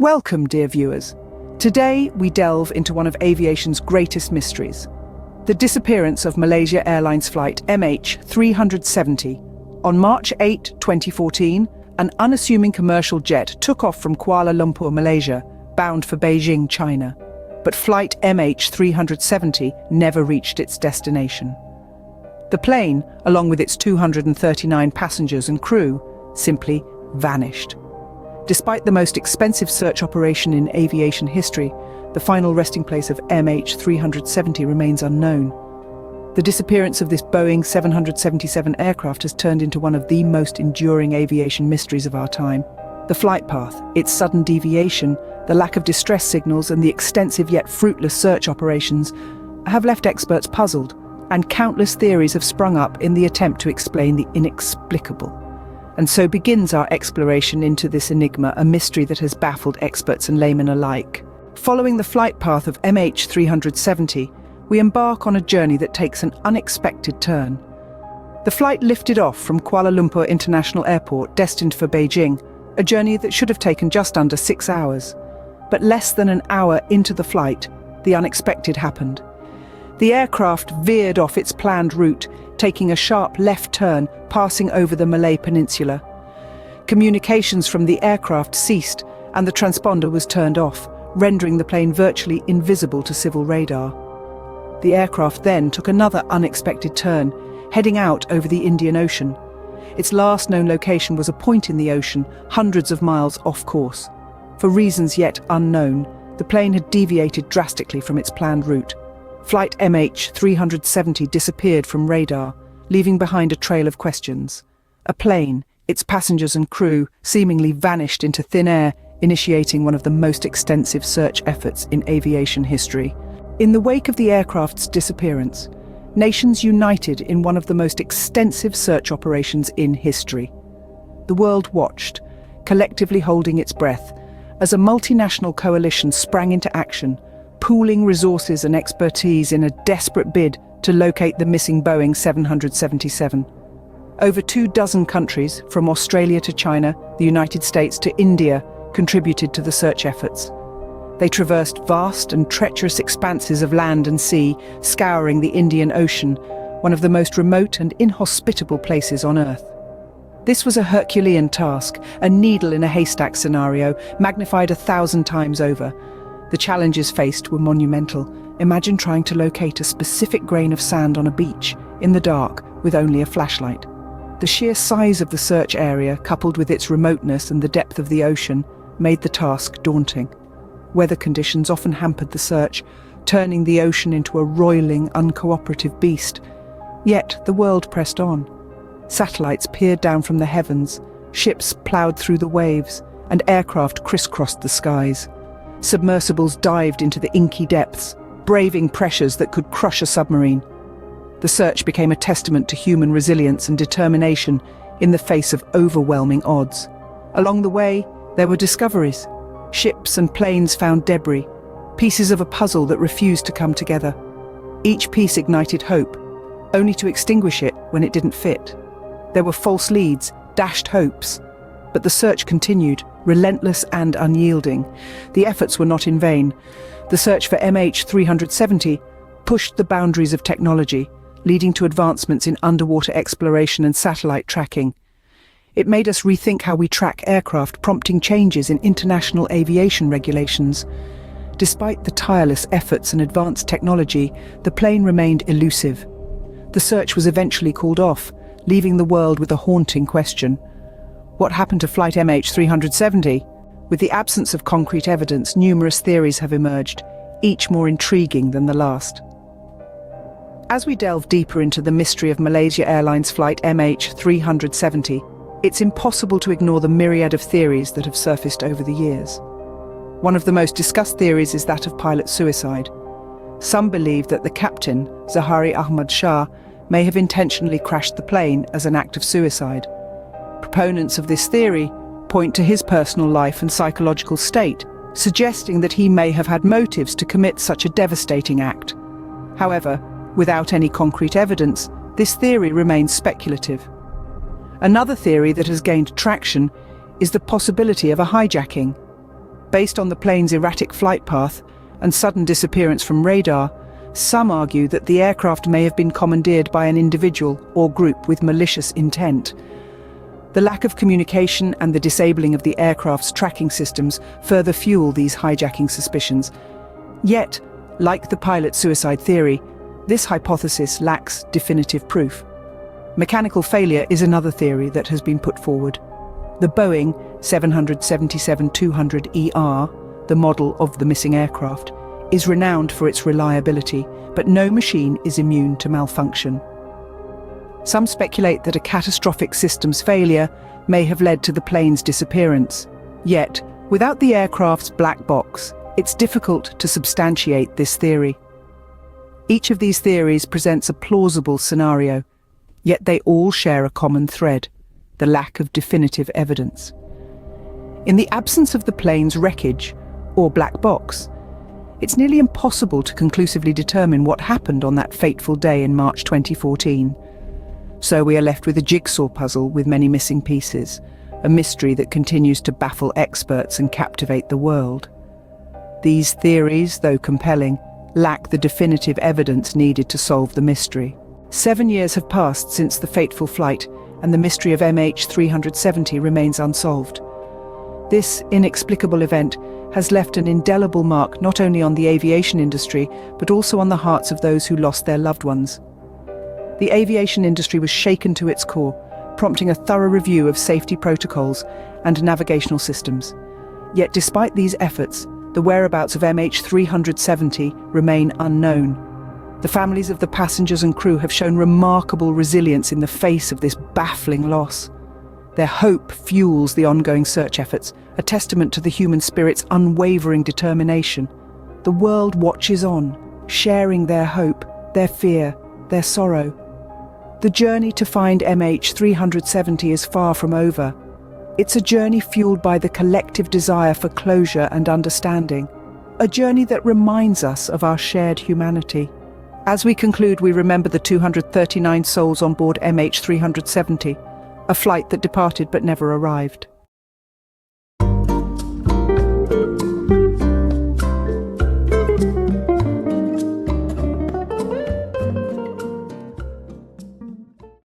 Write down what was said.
Welcome, dear viewers. Today, we delve into one of aviation's greatest mysteries, the disappearance of Malaysia Airlines Flight MH370. On March 8, 2014, an unassuming commercial jet took off from Kuala Lumpur, Malaysia, bound for Beijing, China. But flight MH370 never reached its destination. The plane, along with its 239 passengers and crew, simply vanished. Despite the most expensive search operation in aviation history, the final resting place of MH370 remains unknown. The disappearance of this Boeing 777 aircraft has turned into one of the most enduring aviation mysteries of our time. The flight path, its sudden deviation, the lack of distress signals, and the extensive yet fruitless search operations have left experts puzzled, and countless theories have sprung up in the attempt to explain the inexplicable. And so begins our exploration into this enigma, a mystery that has baffled experts and laymen alike. Following the flight path of MH370, we embark on a journey that takes an unexpected turn. The flight lifted off from Kuala Lumpur International Airport, destined for Beijing, a journey that should have taken just under 6 hours. But less than an hour into the flight, the unexpected happened. The aircraft veered off its planned route, taking a sharp left turn, passing over the Malay Peninsula. Communications from the aircraft ceased, and the transponder was turned off, rendering the plane virtually invisible to civil radar. The aircraft then took another unexpected turn, heading out over the Indian Ocean. Its last known location was a point in the ocean, hundreds of miles off course. For reasons yet unknown, the plane had deviated drastically from its planned route. Flight MH370 disappeared from radar, leaving behind a trail of questions. A plane, its passengers and crew, seemingly vanished into thin air, initiating one of the most extensive search efforts in aviation history. In the wake of the aircraft's disappearance, nations united in one of the most extensive search operations in history. The world watched, collectively holding its breath, as a multinational coalition sprang into action, pooling resources and expertise in a desperate bid to locate the missing Boeing 777. Over 24 countries, from Australia to China, the United States to India, contributed to the search efforts. They traversed vast and treacherous expanses of land and sea, scouring the Indian Ocean, one of the most remote and inhospitable places on Earth. This was a Herculean task, a needle in a haystack scenario, magnified 1,000 times over. The challenges faced were monumental. Imagine trying to locate a specific grain of sand on a beach, in the dark, with only a flashlight. The sheer size of the search area, coupled with its remoteness and the depth of the ocean, made the task daunting. Weather conditions often hampered the search, turning the ocean into a roiling, uncooperative beast. Yet the world pressed on. Satellites peered down from the heavens, ships ploughed through the waves, and aircraft crisscrossed the skies. Submersibles dived into the inky depths, braving pressures that could crush a submarine. The search became a testament to human resilience and determination in the face of overwhelming odds. Along the way, there were discoveries. Ships and planes found debris, pieces of a puzzle that refused to come together. Each piece ignited hope, only to extinguish it when it didn't fit. There were false leads, dashed hopes, but the search continued, relentless and unyielding. The efforts were not in vain. The search for MH370 pushed the boundaries of technology, leading to advancements in underwater exploration and satellite tracking. It made us rethink how we track aircraft, prompting changes in international aviation regulations. Despite the tireless efforts and advanced technology, the plane remained elusive. The search was eventually called off, leaving the world with a haunting question. What happened to flight MH370? With the absence of concrete evidence, numerous theories have emerged, each more intriguing than the last. As we delve deeper into the mystery of Malaysia Airlines Flight MH370, it's impossible to ignore the myriad of theories that have surfaced over the years. One of the most discussed theories is that of pilot suicide. Some believe that the captain, Zahari Ahmad Shah, may have intentionally crashed the plane as an act of suicide. Proponents of this theory point to his personal life and psychological state, suggesting that he may have had motives to commit such a devastating act. However, without any concrete evidence, this theory remains speculative. Another theory that has gained traction is the possibility of a hijacking. Based on the plane's erratic flight path and sudden disappearance from radar, some argue that the aircraft may have been commandeered by an individual or group with malicious intent. The lack of communication and the disabling of the aircraft's tracking systems further fuel these hijacking suspicions. Yet, like the pilot suicide theory, this hypothesis lacks definitive proof. Mechanical failure is another theory that has been put forward. The Boeing 777-200ER, the model of the missing aircraft, is renowned for its reliability, but no machine is immune to malfunction. Some speculate that a catastrophic systems failure may have led to the plane's disappearance. Yet, without the aircraft's black box, it's difficult to substantiate this theory. Each of these theories presents a plausible scenario, yet they all share a common thread: the lack of definitive evidence. In the absence of the plane's wreckage, or black box, it's nearly impossible to conclusively determine what happened on that fateful day in March 2014. So we are left with a jigsaw puzzle with many missing pieces, a mystery that continues to baffle experts and captivate the world. These theories, though compelling, lack the definitive evidence needed to solve the mystery. 7 years have passed since the fateful flight, and the mystery of MH370 remains unsolved. This inexplicable event has left an indelible mark not only on the aviation industry, but also on the hearts of those who lost their loved ones. The aviation industry was shaken to its core, prompting a thorough review of safety protocols and navigational systems. Yet despite these efforts, the whereabouts of MH370 remain unknown. The families of the passengers and crew have shown remarkable resilience in the face of this baffling loss. Their hope fuels the ongoing search efforts, a testament to the human spirit's unwavering determination. The world watches on, sharing their hope, their fear, their sorrow. The journey to find MH370 is far from over. It's a journey fueled by the collective desire for closure and understanding, a journey that reminds us of our shared humanity. As we conclude, we remember the 239 souls on board MH370, a flight that departed but never arrived.